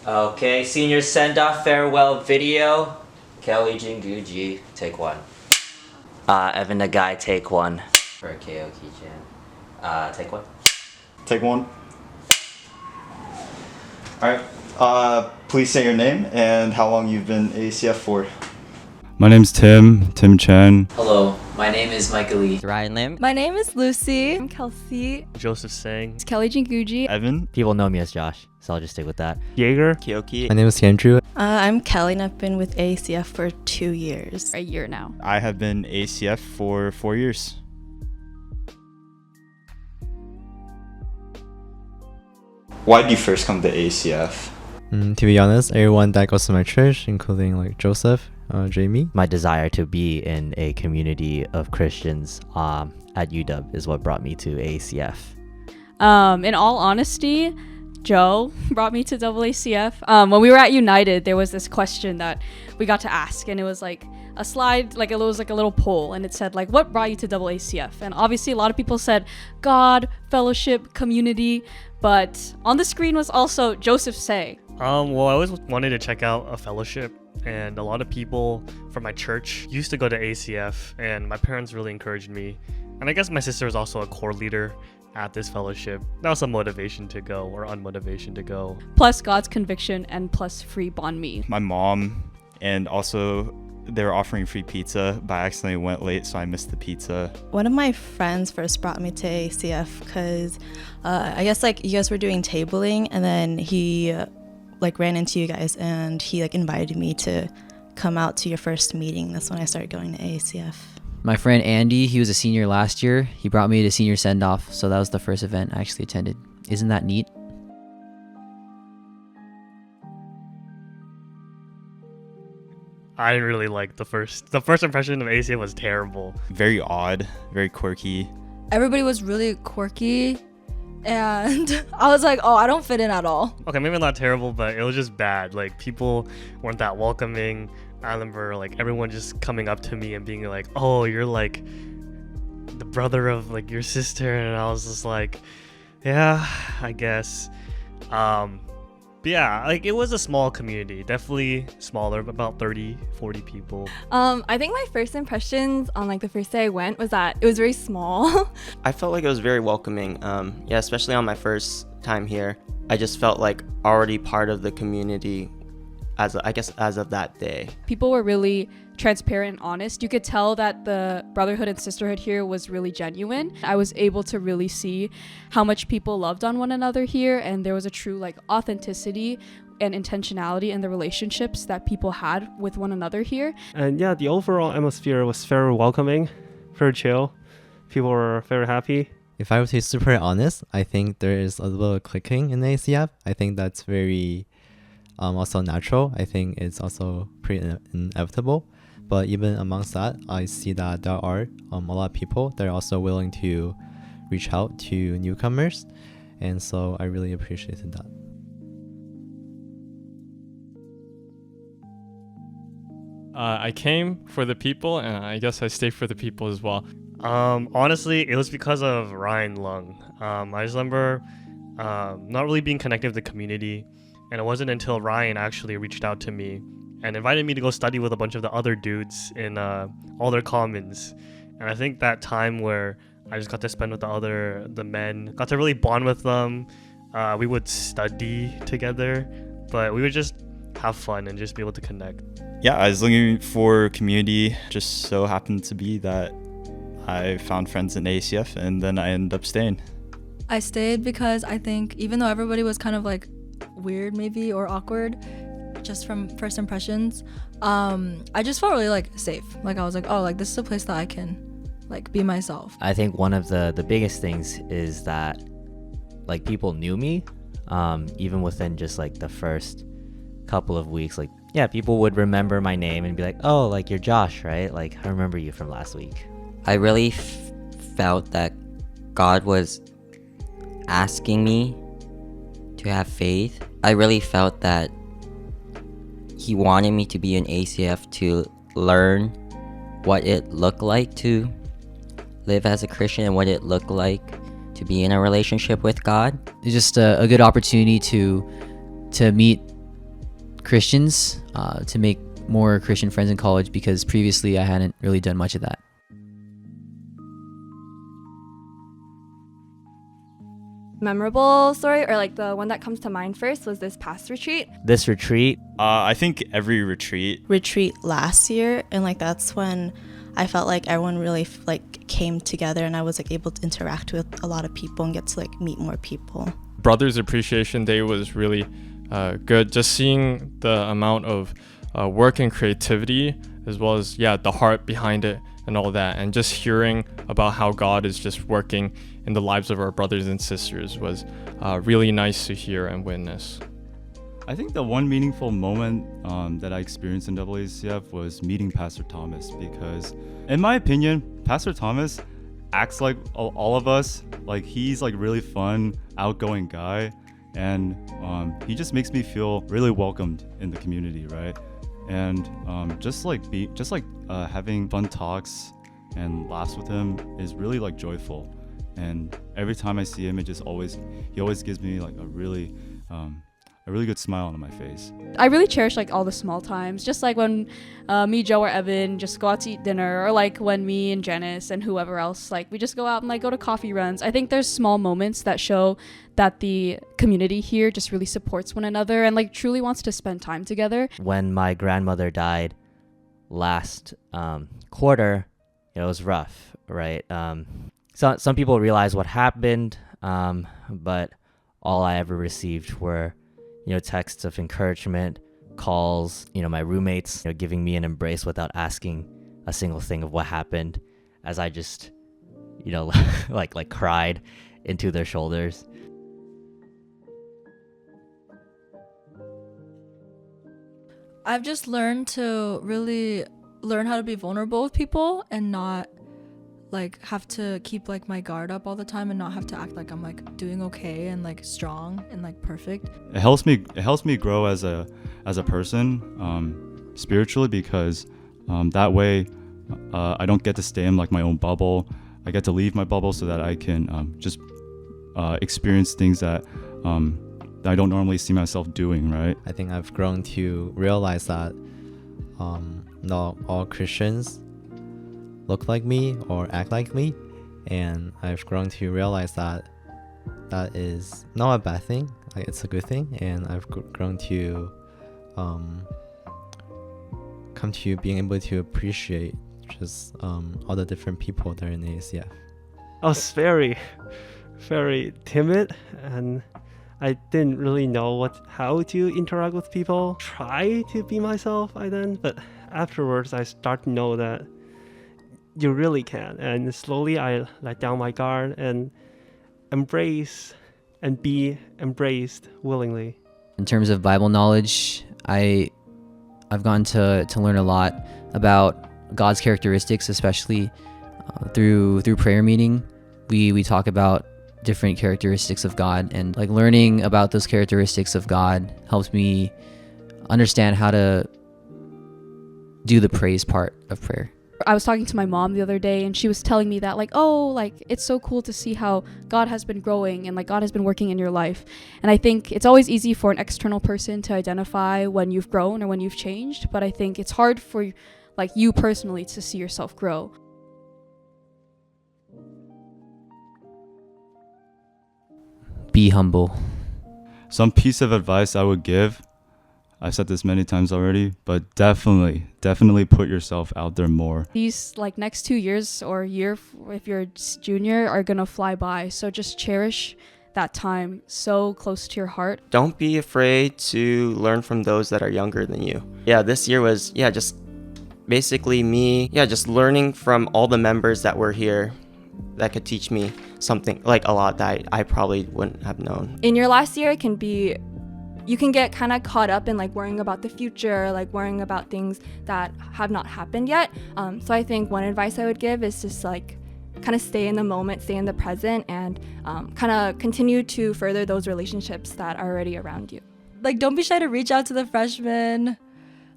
Okay, senior send-off farewell video. Kelly Jinguji, take one. Evan the guy, take one. For KO Keychan. Take one. Take one. Alright, please say your name and how long you've been AACF for. My name's Tim Chen. Hello, my name is Michael Lee. Ryan Lim. My name is Lucy. I'm Kelsey. Joseph Sang. It's Kelly Jinguji. Evan. People know me as Josh, so I'll just stick with that. Jaeger. Kyoki. My name is Andrew. I'm Kelly and I've been with AACF for 2 years. A year now. I have been AACF for 4 years. Why did you first come to AACF? To be honest, everyone that goes to my church, including like Joseph, Jamie. My desire to be in a community of Christians at UW is what brought me to AACF. In all honesty, Joe brought me to AACF. When we were at United, there was this question that we got to ask, and it was like a slide, like it was like a little poll, and it said like, what brought you to AACF? And obviously a lot of people said God, fellowship, community, but on the screen was also Joseph Say. Well, I always wanted to check out a fellowship, and a lot of people from my church used to go to ACF, and my parents really encouraged me. And I guess my sister is also a core leader at this fellowship. That was a motivation to go, or unmotivation to go. Plus God's conviction and plus free banh mi. My mom, and also they were offering free pizza, but I accidentally went late, so I missed the pizza. One of my friends first brought me to AACF because I guess like you guys were doing tabling, and then he like ran into you guys and he like invited me to come out to your first meeting. That's when I started going to AACF. My friend Andy, he was a senior last year. He brought me to senior send-off, so that was the first event I actually attended. Isn't that neat? I didn't really like the first impression of ACF was terrible. Very odd, very quirky. Everybody was really quirky and I was like, oh, I don't fit in at all. Okay, maybe not terrible, but it was just bad. Like, people weren't that welcoming. I remember like everyone just coming up to me and being like, oh, you're like the brother of like your sister, and I was just like, yeah, I guess. But yeah, like it was a small community, definitely smaller, about 30-40 people. I think my first impressions on like the first day I went was that it was very small. I felt like it was very welcoming. Yeah, especially on my first time here. I just felt like already part of the community as of that day. People were really transparent and honest. You could tell that the brotherhood and sisterhood here was really genuine. I was able to really see how much people loved on one another here, and there was a true like authenticity and intentionality in the relationships that people had with one another here. And yeah, the overall atmosphere was very welcoming, very chill. People were very happy. If I were to be super honest, I think there is a little clicking in the ACF. I think that's very also natural. I think it's also pretty inevitable. But even amongst that, I see that there are a lot of people that are also willing to reach out to newcomers. And so I really appreciated that. I came for the people, and I guess I stayed for the people as well. Honestly, it was because of Ryan Lung. I just remember not really being connected with the community, and it wasn't until Ryan actually reached out to me and invited me to go study with a bunch of the other dudes in Alder Commons. And I think that time where I just got to spend with the men, got to really bond with them. We would study together, but we would just have fun and just be able to connect. Yeah, I was looking for community. Just so happened to be that I found friends in AACF, and then I ended up staying. I stayed because I think even though everybody was kind of like weird maybe or awkward just from first impressions, I just felt really like safe. Like I was like, oh, like this is a place that I can like be myself. I think one of the biggest things is that like people knew me, even within just like the first couple of weeks. Like, yeah, people would remember my name and be like, oh, like you're Josh, right? Like I remember you from last week. I really felt that God was asking me to have faith. I really felt that he wanted me to be in ACF to learn what it looked like to live as a Christian and what it looked like to be in a relationship with God. It's just a good opportunity to meet Christians, to make more Christian friends in college, because previously I hadn't really done much of that. Memorable story, or like the one that comes to mind first, was this past retreat. This retreat, I think every retreat Last year, and like that's when I felt like everyone really like came together, and I was like able to interact with a lot of people and get to like meet more people. Brothers Appreciation Day was really good. Just seeing the amount of work and creativity, as well as the heart behind it and all that, and just hearing about how God is just working in the lives of our brothers and sisters was really nice to hear and witness. I think the one meaningful moment that I experienced in AACF was meeting Pastor Thomas, because in my opinion, Pastor Thomas acts like all of us. Like, he's like really fun, outgoing guy, and he just makes me feel really welcomed in the community, right? And having fun talks and laughs with him is really like joyful. And every time I see him, he always gives me like a really good smile on my face. I really cherish like all the small times, just like when me, Joe, or Evan just go out to eat dinner, or like when me and Janice and whoever else, like we just go out and like go to coffee runs. I think there's small moments that show that the community here just really supports one another and like truly wants to spend time together. when my grandmother died last quarter, it was rough, right? So some people realize what happened, but all I ever received were, texts of encouragement, calls, my roommates, giving me an embrace without asking a single thing of what happened, as I just, like cried into their shoulders. I've just learned to really learn how to be vulnerable with people and not like have to keep like my guard up all the time and not have to act like I'm like doing okay and like strong and like perfect. It helps me grow as a person spiritually, because that way I don't get to stay in like my own bubble. I get to leave my bubble so that I can just experience things that I don't normally see myself doing, right? I think I've grown to realize that not all Christians look like me or act like me, and I've grown to realize that that is not a bad thing. Like, it's a good thing, and I've grown to come to being able to appreciate just all the different people that are in AACF. I was very, very timid, and I didn't really know how to interact with people. Try to be myself but afterwards I start to know that you really can, and slowly I let down my guard and embrace and be embraced willingly. In terms of Bible knowledge, I've gotten to learn a lot about God's characteristics, especially through prayer meeting. We talk about different characteristics of God, and like learning about those characteristics of God helps me understand how to do the praise part of prayer. I was talking to my mom the other day, and she was telling me that it's so cool to see how God has been growing and like God has been working in your life. And I think it's always easy for an external person to identify when you've grown or when you've changed, but I think it's hard for like you personally to see yourself grow. Be humble. Some piece of advice I would give, I've said this many times already, but definitely put yourself out there more. These like next 2 years or year, if you're a junior, are gonna fly by. So just cherish that time so close to your heart. Don't be afraid to learn from those that are younger than you. Yeah, this year was just basically me, just learning from all the members that were here that could teach me something, like a lot that I probably wouldn't have known. In your last year, you can get kind of caught up in like worrying about the future, like worrying about things that have not happened yet. So I think one advice I would give is just like kind of stay in the moment, stay in the present, and kind of continue to further those relationships that are already around you. Like, don't be shy to reach out to the freshmen.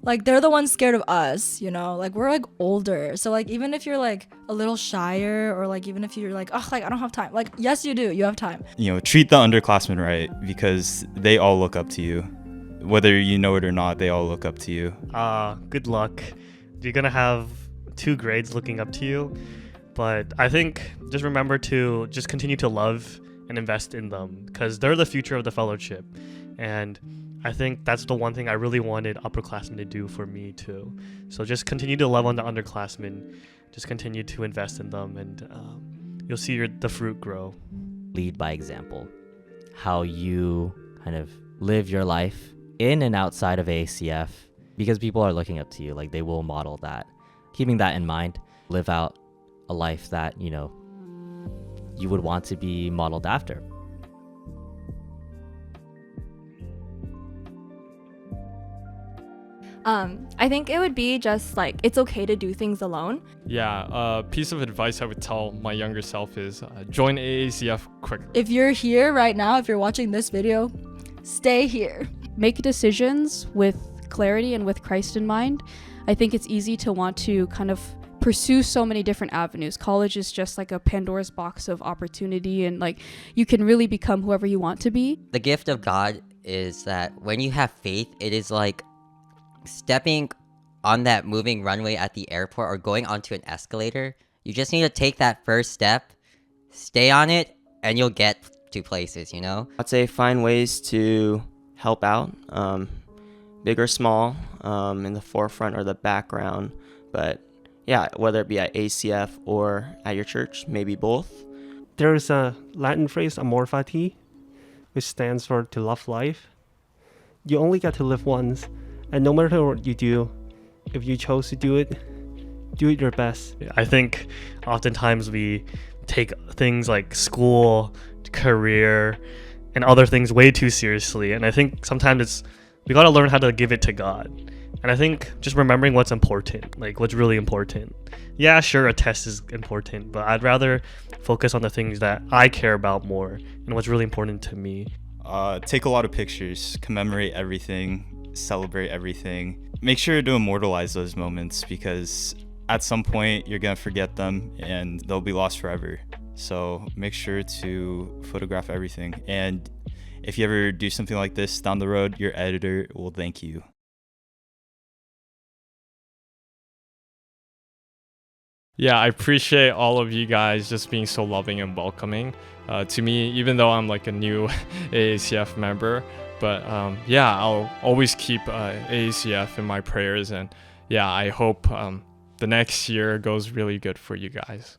like they're the ones scared of us, you know, like we're like older. So like even if you're like a little shyer, or like even if you're like, oh, like I don't have time, like yes you do, you have time. You know, treat the underclassmen right, because they all look up to you. Whether you know it or not, they all look up to you. Good luck. You're gonna have 2 grades looking up to you, but I think just remember to just continue to love and invest in them, because they're the future of the fellowship. And I think that's the one thing I really wanted upperclassmen to do for me too. So just continue to love on the underclassmen, just continue to invest in them, and you'll see the fruit grow. Lead by example. How you kind of live your life in and outside of AACF, because people are looking up to you. Like, they will model that. Keeping that in mind, live out a life that, you know, you would want to be modeled after. I think it would be just like, it's okay to do things alone. Yeah, a piece of advice I would tell my younger self is join AACF quicker. If you're here right now, if you're watching this video, stay here. Make decisions with clarity and with Christ in mind. I think it's easy to want to kind of pursue so many different avenues. College is just like a Pandora's box of opportunity, and like you can really become whoever you want to be. The gift of God is that when you have faith, it is like stepping on that moving runway at the airport or going onto an escalator. You just need to take that first step, stay on it, and you'll get to places, you know? I'd say find ways to help out, big or small, in the forefront or the background. But yeah, whether it be at ACF or at your church, maybe both. There's a Latin phrase, amor fati, which stands for to love life. You only get to live once, and no matter what you do, if you chose to do it your best. I think oftentimes we take things like school, career, and other things way too seriously. And I think sometimes we gotta learn how to give it to God. And I think just remembering what's important, like what's really important. Yeah, sure, a test is important, but I'd rather focus on the things that I care about more and what's really important to me. Take a lot of pictures, commemorate everything, celebrate everything. Make sure to immortalize those moments, because at some point you're gonna forget them and they'll be lost forever. So make sure to photograph everything. And if you ever do something like this down the road, your editor will thank you. Yeah, I appreciate all of you guys just being so loving and welcoming to me, even though I'm like a new AACF member. But yeah, I'll always keep AACF in my prayers. And yeah, I hope the next year goes really good for you guys.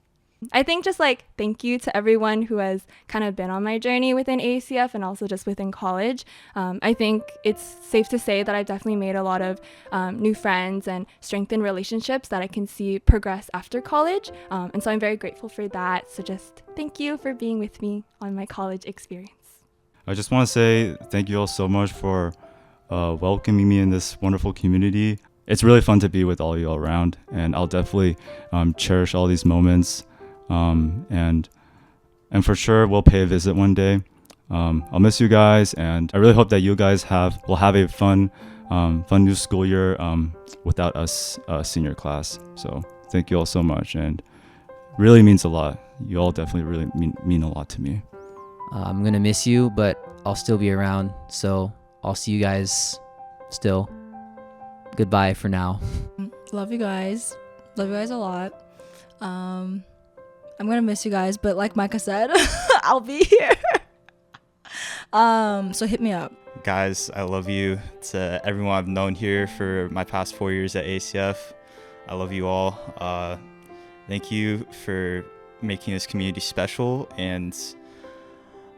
I think just like thank you to everyone who has kind of been on my journey within AACF and also just within college. I think it's safe to say that I've definitely made a lot of new friends and strengthened relationships that I can see progress after college. And so I'm very grateful for that. So just thank you for being with me on my college experience. I just want to say thank you all so much for welcoming me in this wonderful community. It's really fun to be with all you all around, and I'll definitely cherish all these moments. And for sure we'll pay a visit one day. I'll miss you guys, and I really hope that you guys will have a fun new school year without us senior class. So thank you all so much, and really means a lot. You all definitely really mean a lot to me. I'm gonna miss you, but I'll still be around, so I'll see you guys still. Goodbye for now. Love you guys a lot. I'm gonna miss you guys, but like Micah said, I'll be here. So hit me up. Guys, I love you. To everyone I've known here for my past 4 years at ACF, I love you all. Thank you for making this community special, and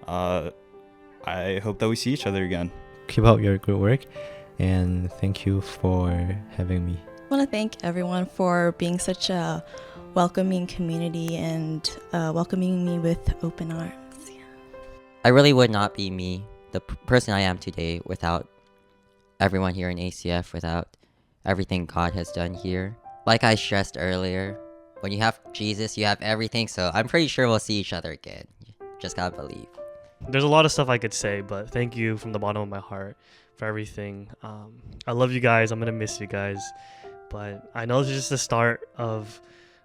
I hope that we see each other again. Keep up your good work, and thank you for having me. I want to thank everyone for being such a welcoming community and welcoming me with open arms. Yeah. I really would not be me, the person I am today, without everyone here in ACF, without everything God has done here. Like I stressed earlier, when you have Jesus, you have everything, so I'm pretty sure we'll see each other again. Just gotta believe. there's a lot of stuff I could say, but thank you from the bottom of my heart for everything. I love you guys. I'm gonna miss you guys, but I know this is just the start of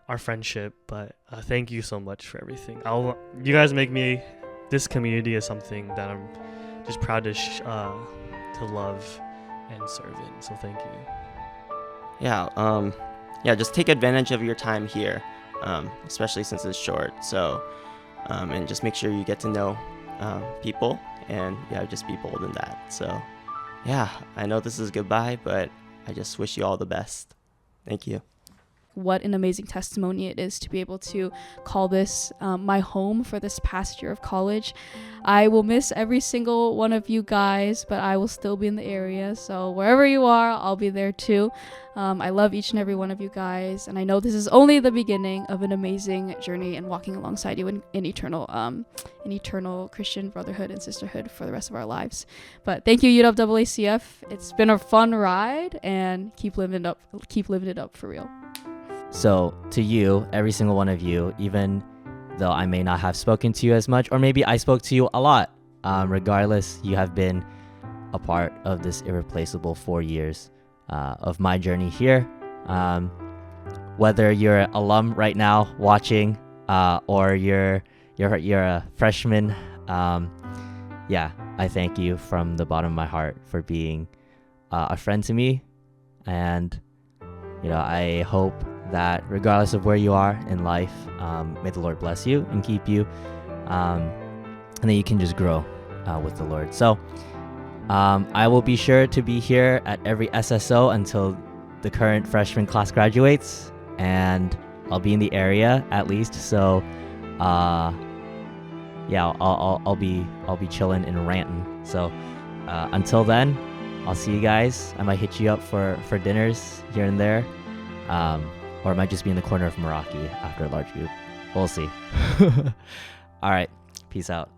our friendship. But thank you so much for everything. You guys make this community is something that I'm just proud to love and serve in. So thank you. Yeah, just take advantage of your time here, especially since it's short. So, and just make sure you get to know people, and just be bold in that. So, yeah, I know this is goodbye, but I just wish you all the best. Thank you. What an amazing testimony it is to be able to call this my home for this past year of college. I will miss every single one of you guys, but I will still be in the area. So wherever you are, I'll be there too. I love each and every one of you guys, and I know this is only the beginning of an amazing journey and walking alongside you in eternal Christian brotherhood and sisterhood for the rest of our lives. But thank you, UW-AACF. It's been a fun ride, and keep living it up for real. So to you, every single one of you, even though I may not have spoken to you as much, or maybe I spoke to you a lot, regardless, you have been a part of this irreplaceable 4 years of my journey here. Whether you're an alum right now watching, or you're a freshman, I thank you from the bottom of my heart for being a friend to me, and I hope that regardless of where you are in life, may the Lord bless you and keep you, and that you can just grow with the Lord. So I will be sure to be here at every SSO until the current freshman class graduates, and I'll be in the area at least. So I'll be chilling and ranting. So until then, I'll see you guys. I might hit you up for dinners here and there. Or it might just be in the corner of Meraki after a large group. We'll see. All right. Peace out.